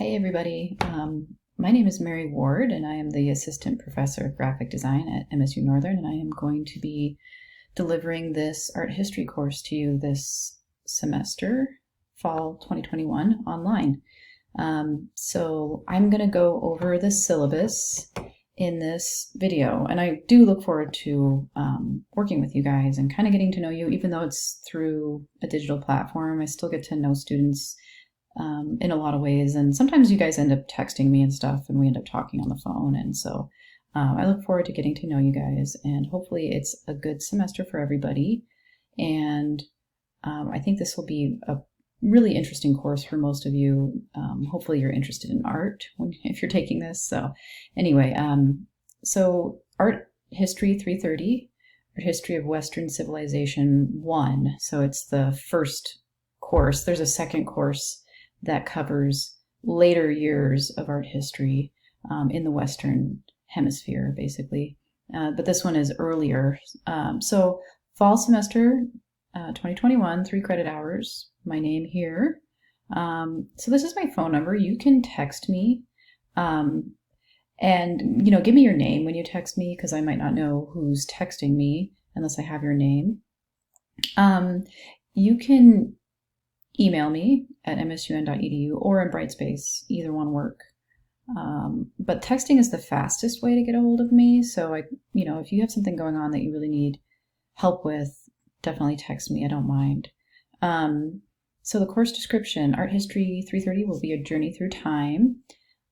Hey everybody, my name is Mary Ward and I am the Assistant Professor of Graphic Design at MSU Northern, and I am going to be delivering this art history course to you this semester, fall 2021, online. So I'm going to go over the syllabus in this video, and I do look forward to working with you guys and kind of getting to know you. Even though it's through a digital platform, I still get to know students in a lot of ways, and sometimes you guys end up texting me and stuff and we end up talking on the phone, and so I look forward to getting to know you guys, and hopefully it's a good semester for everybody. And I think this will be a really interesting course for most of you. Hopefully you're interested in art if you're taking this. So anyway, so Art History 330, Art History of Western Civilization 1. So it's the first course. There's a second course that covers later years of art history in the Western Hemisphere, basically. But this one is earlier. So fall semester 2021, 3 credit hours. My name here. So this is my phone number. You can text me. And, give me your name when you text me, because I might not know who's texting me unless I have your name. You can email me at msun.edu or in Brightspace. Either one work. But texting is the fastest way to get a hold of me. So if you have something going on that you really need help with, definitely text me. I don't mind. So the course description, Art History 330 will be a journey through time.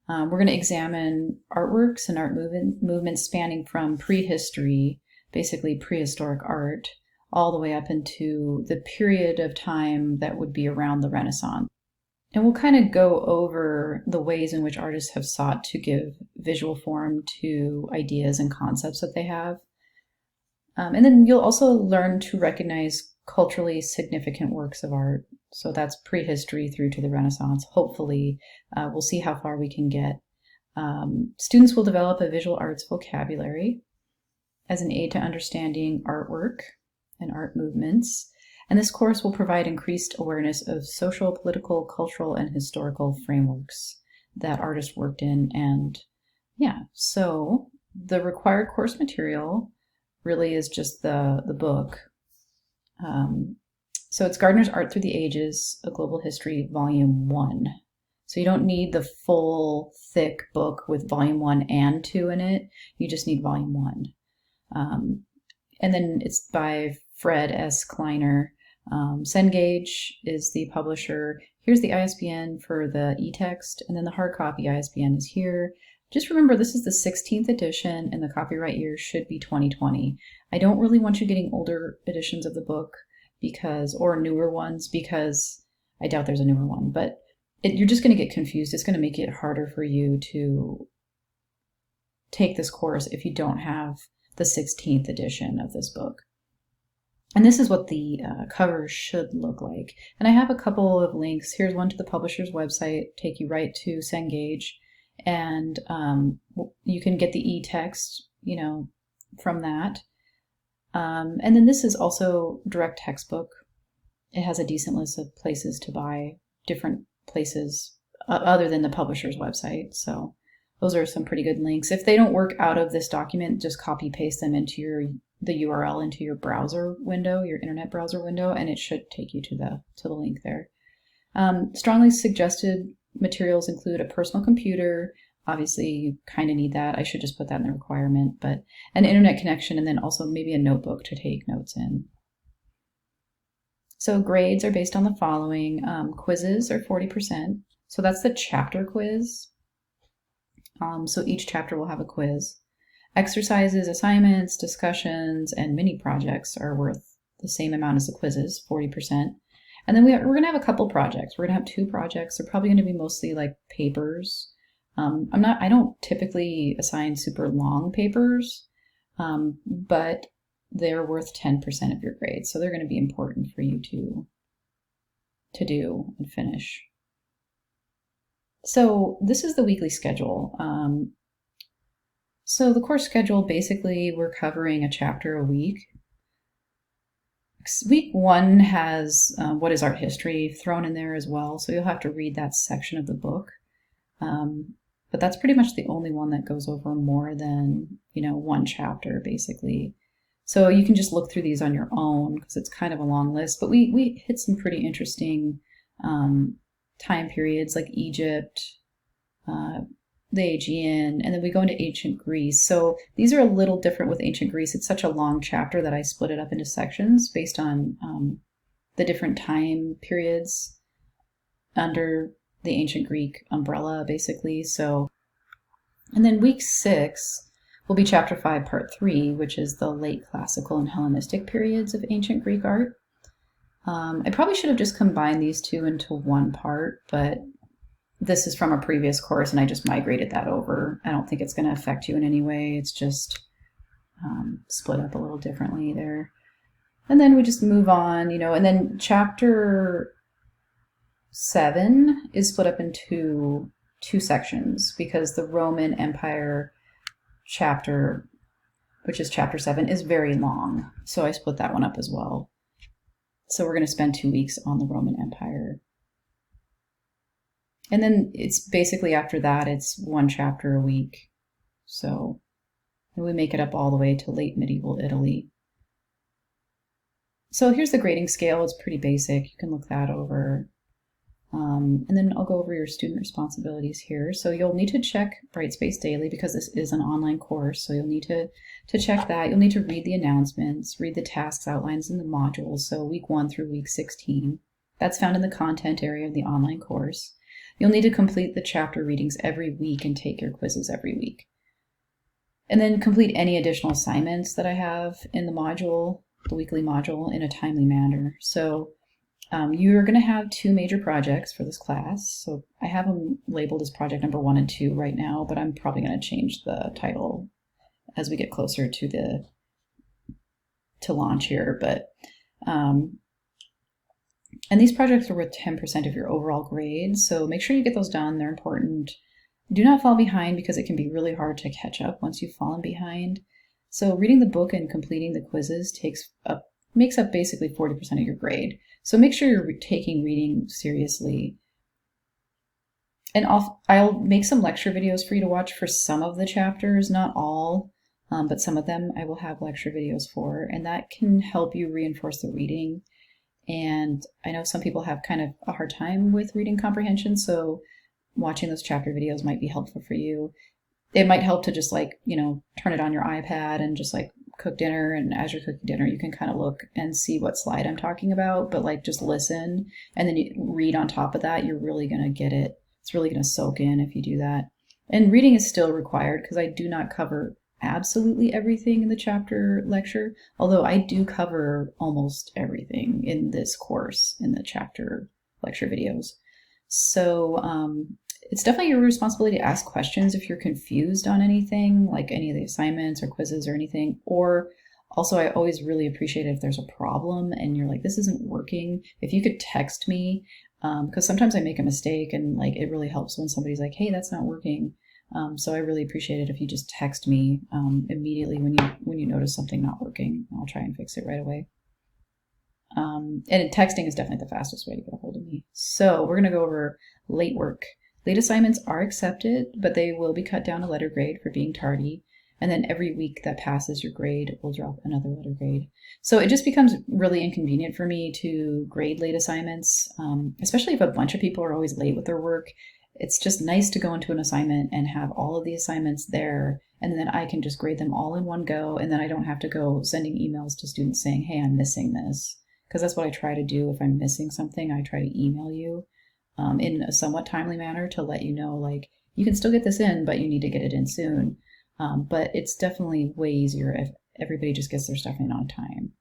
We're going to examine artworks and art movements spanning from prehistory, basically prehistoric art, all the way up into the period of time that would be around the Renaissance. And we'll kind of go over the ways in which artists have sought to give visual form to ideas and concepts that they have. And then you'll also learn to recognize culturally significant works of art. So that's prehistory through to the Renaissance. Hopefully, we'll see how far we can get. Students will develop a visual arts vocabulary as an aid to understanding artwork and art movements. And this course will provide increased awareness of social, political, cultural, and historical frameworks that artists worked in. And so the required course material really is just the book. So it's Gardner's Art Through the Ages, A Global History, Volume 1. So you don't need the full, thick book with Volume 1 and 2 in it. You just need Volume 1. And then it's by Fred S. Kleiner. Cengage is the publisher. Here's the ISBN for the e-text, and then the hard copy ISBN is here. Just remember, this is the 16th edition, and the copyright year should be 2020. I don't really want you getting older editions of the book or newer ones, because I doubt there's a newer one, but you're just going to get confused. It's going to make it harder for you to take this course if you don't have the 16th edition of this book. And this is what the cover should look like. And I have a couple of links. Here's one to the publisher's website, take you right to Cengage, and you can get the e-text, from that. And then this is also direct textbook. It has a decent list of places to buy, different places other than the publisher's website. So those are some pretty good links. If they don't work out of this document, just copy paste them into the URL into your browser window, your internet browser window, and it should take you to the link there. Strongly suggested materials include a personal computer. Obviously, you kind of need that. I should just put that in the requirement, but an internet connection, and then also maybe a notebook to take notes in. So grades are based on the following. Quizzes are 40%. So that's the chapter quiz. So each chapter will have a quiz. Exercises, assignments, discussions, and mini projects are worth the same amount as the quizzes, 40%. And then we're going to have a couple projects. We're going to have 2 projects. They're probably going to be mostly like papers. I don't typically assign super long papers, but they're worth 10% of your grade. So they're going to be important for you to do and finish. So this is the weekly schedule. So the course schedule, basically we're covering a chapter a week. Week 1 has what is art history thrown in there as well. So you'll have to read that section of the book. But that's pretty much the only one that goes over more than, one chapter, basically. So you can just look through these on your own because it's kind of a long list. But we hit some pretty interesting time periods like Egypt, the Aegean, and then we go into ancient Greece. So these are a little different with ancient Greece. It's such a long chapter that I split it up into sections based on the different time periods under the ancient Greek umbrella, basically. So, and then week 6 will be chapter 5, part 3, which is the late classical and Hellenistic periods of ancient Greek art. I probably should have just combined these two into one part, but this is from a previous course and I just migrated that over. I don't think it's going to affect you in any way. It's just split up a little differently there. And then we just move on, and then chapter 7 is split up into two sections because the Roman Empire chapter, which is chapter 7, is very long. So I split that one up as well. So we're going to spend 2 weeks on the Roman Empire. And then it's basically after that, it's one chapter a week. So we make it up all the way to late medieval Italy. So here's the grading scale. It's pretty basic. You can look that over. And then I'll go over your student responsibilities here. So you'll need to check Brightspace daily because this is an online course. So you'll need to check that. You'll need to read the announcements, read the tasks, outlines, and the modules. So week 1 through week 16. That's found in the content area of the online course. You'll need to complete the chapter readings every week and take your quizzes every week. And then complete any additional assignments that I have in the module, the weekly module, in a timely manner. So you're going to have 2 major projects for this class. So I have them labeled as project number 1 and 2 right now, but I'm probably going to change the title as we get closer to launch here. But and these projects are worth 10% of your overall grade, so make sure you get those done. They're important. Do not fall behind because it can be really hard to catch up once you've fallen behind. So reading the book and completing the quizzes makes up basically 40% of your grade. So make sure you're taking reading seriously. And I'll make some lecture videos for you to watch for some of the chapters, not all, but some of them I will have lecture videos for, and that can help you reinforce the reading. And I know some people have kind of a hard time with reading comprehension, so watching those chapter videos might be helpful for you. It might help to just turn it on your iPad and just cook dinner, and as you're cooking dinner, you can kind of look and see what slide I'm talking about, but just listen and then you read on top of that. You're really going to get it. It's really going to soak in if you do that. And reading is still required because I do not cover absolutely everything in the chapter lecture, although I do cover almost everything in this course in the chapter lecture videos. So it's definitely your responsibility to ask questions if you're confused on anything, like any of the assignments or quizzes or anything. Or also, I always really appreciate it if there's a problem and you're like, this isn't working. If you could text me, because sometimes I make a mistake and it really helps when somebody's like, hey, that's not working. So I really appreciate it if you just text me immediately when you notice something not working. I'll try and fix it right away. And texting is definitely the fastest way to get a hold of me. So we're going to go over late work. Late assignments are accepted, but they will be cut down a letter grade for being tardy. And then every week that passes your grade will drop another letter grade. So it just becomes really inconvenient for me to grade late assignments, especially if a bunch of people are always late with their work. It's just nice to go into an assignment and have all of the assignments there, and then I can just grade them all in one go, and then I don't have to go sending emails to students saying, hey, I'm missing this. Because that's what I try to do. If I'm missing something, I try to email you in a somewhat timely manner to let you know, you can still get this in, but you need to get it in soon. But it's definitely way easier if everybody just gets their stuff in on time.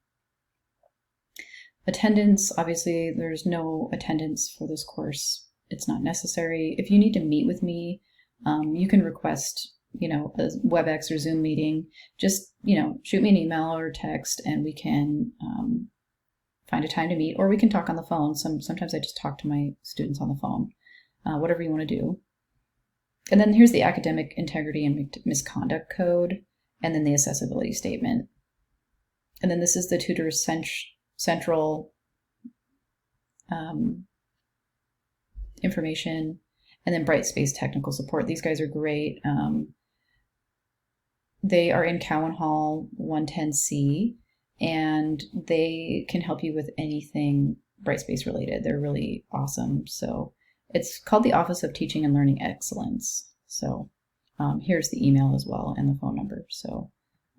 Attendance, obviously, there's no attendance for this course. It's not necessary. If you need to meet with me, you can request, a WebEx or Zoom meeting. Just, shoot me an email or text and we can find a time to meet, or we can talk on the phone. Sometimes I just talk to my students on the phone, whatever you want to do. And then here's the academic integrity and misconduct code, and then the accessibility statement. And then this is the tutor's central information. And then Brightspace Technical Support. These guys are great. They are in Cowan Hall 110C, and they can help you with anything Brightspace related. They're really awesome. So it's called the Office of Teaching and Learning Excellence. So here's the email as well and the phone number. So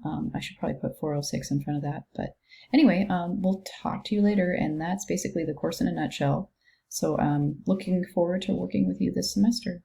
I should probably put 406 in front of that. But anyway, we'll talk to you later, and that's basically the course in a nutshell. So I'm looking forward to working with you this semester.